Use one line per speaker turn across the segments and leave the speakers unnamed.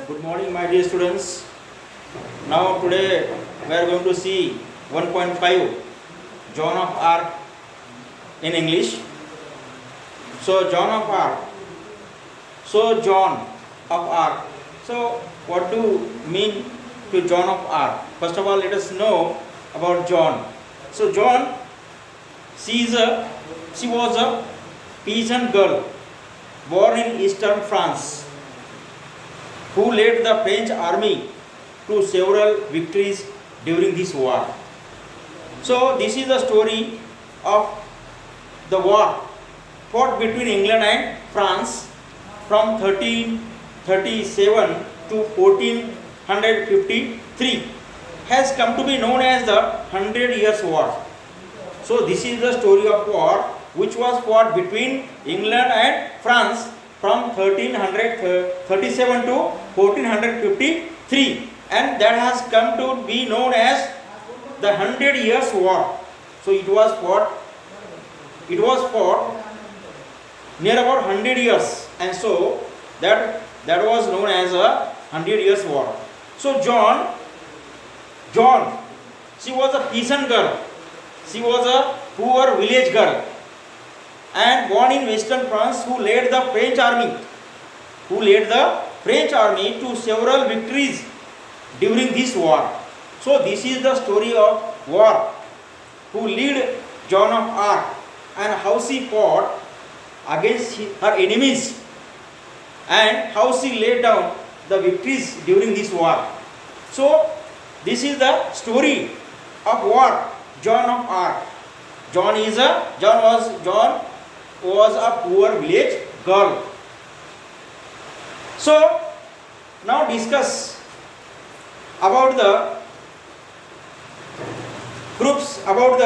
Good morning, my dear students. Now today we are going to see 1.5 Joan of Arc in English. So Joan of Arc. So Joan of Arc. So what do mean to Joan of Arc? First of all, let us know about Joan. So Joan, she was a peasant girl born in eastern France, who led the French army to several victories during this war. So this is the story of the war fought between England and France from 1337 to 1453, has come to be known as the 100 Years' War. So this is the story of war which was fought between England and France from 1337 to 1453, and that has come to be known as the 100 Years' War. So it was fought near about 100 years, and so that was known as a 100 Years' War. So Joan, she was a peasant girl. She was a poor village girl and born in western France, who led the French army to several victories during this war. So this is the story of war, who led Joan of Arc and how she fought against her enemies and how she laid down the victories during this war. So this is the story of war, Joan of Arc. Joan was a poor village girl. So now discuss about the groups, about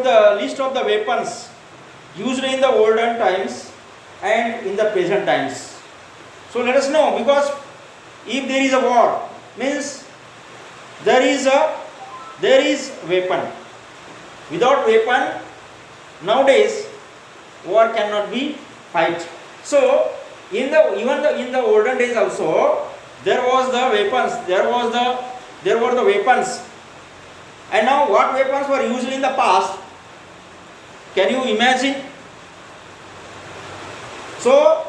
the list of the weapons used in the olden times and in the present times. So let us know, because if there is a war, means there is weapon. Without weapon, nowadays war cannot be fight. So in the olden days also there were the weapons, and now what weapons were used in the past, can you imagine? So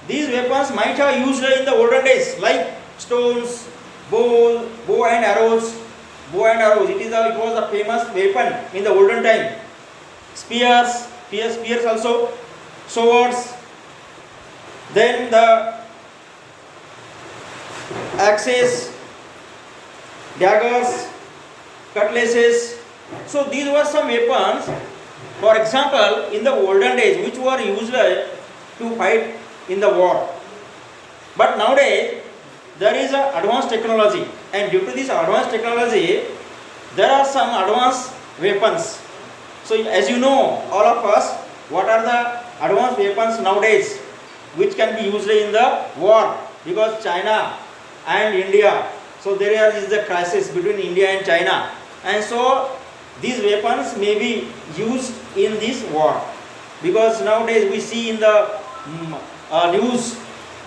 these weapons might have used in the olden days, like stones, bow and arrows. It was a famous weapon in the olden time. Spears also, swords, then the axes, daggers, cutlasses. So these were some weapons, for example, in the olden days, which were used to fight in the war. But nowadays there is a advanced technology, and due to this advanced technology there are some advanced weapons. So as you know, all of us, what are the advanced weapons nowadays which can be used in the war? Because China and India, so there is the crisis between India and China, and so these weapons may be used in this war. Because nowadays we see in the news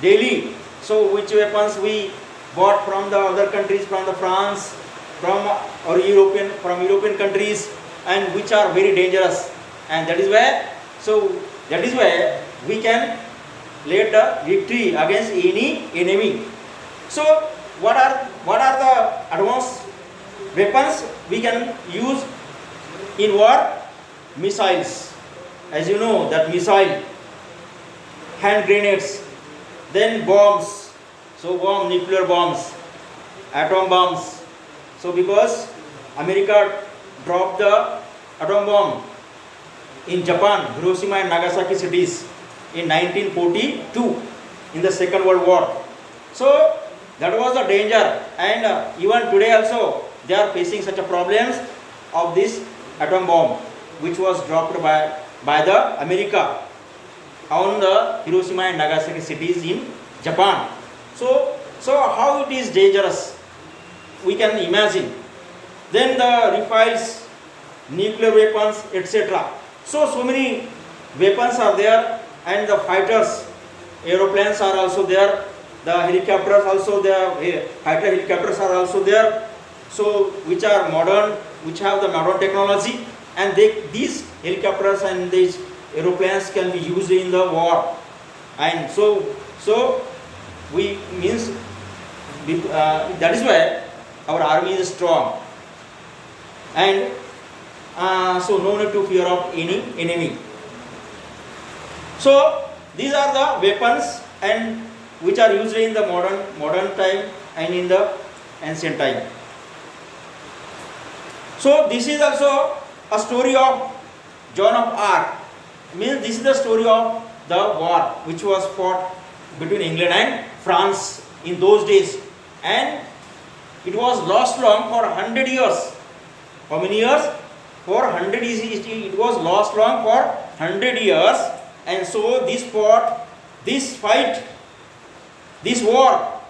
daily, so which weapons we bought from the other countries, from the France, from European countries, and which are very dangerous, and that is where we can lead the victory against any enemy. So what are the advanced weapons we can use in war? Missiles, as you know, that missile, hand grenades, then bombs, so nuclear bombs, atom bombs. So because America dropped the atom bomb in Japan, Hiroshima and Nagasaki cities in 1942 in the Second World War. So that was a danger, and even today also they are facing such a problems of this atom bomb which was dropped by the America on the Hiroshima and Nagasaki cities in Japan. So how it is dangerous, we can imagine. Then the rifles, nuclear weapons, etc. So many weapons are there, and the fighters, aeroplanes are also there, The helicopters also there, fighter helicopters are also there. So which are modern, which have the modern technology, and these helicopters and these aeroplanes can be used in the war. And so we means that is why our army is strong, and so no need to fear of any enemy. So these are the weapons and which are used in the modern time and in the ancient time. So this is also a story of Joan of Arc. Means this is the story of the war which was fought between England and France in those days, and it was lost long for 100 years. How many years? For 100 years. It was lost long for 100 years, and so this fought, this fight, this war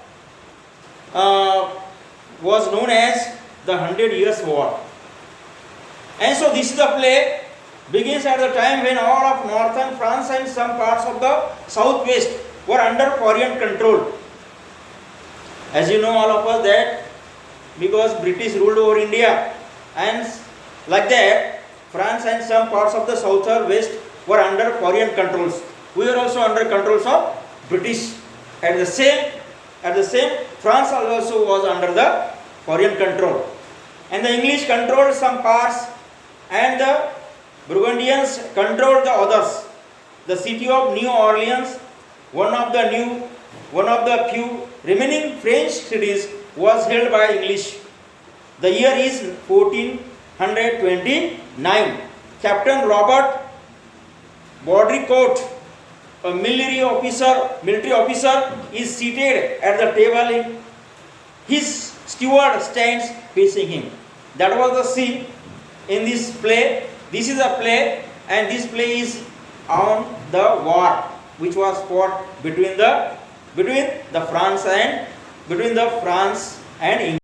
was known as the 100 Years' War. And so this is the play begins at the time when all of northern France and some parts of the southwest were under foreign control. As you know, all of us, that because British ruled over India, and like that France and some parts of the south or west were under foreign controls. We were also under controls of British. At the same France also was under the foreign control, and the English controlled some parts and the Burgundians controlled the others. The city of New Orleans, one of the few remaining French cities, was held by English. The year is 1429. Captain Robert Baudricourt, a military officer, is seated at the table. His steward stands facing him. That was the scene in this play. This is a play, and this play is on the war which was fought between the France and England.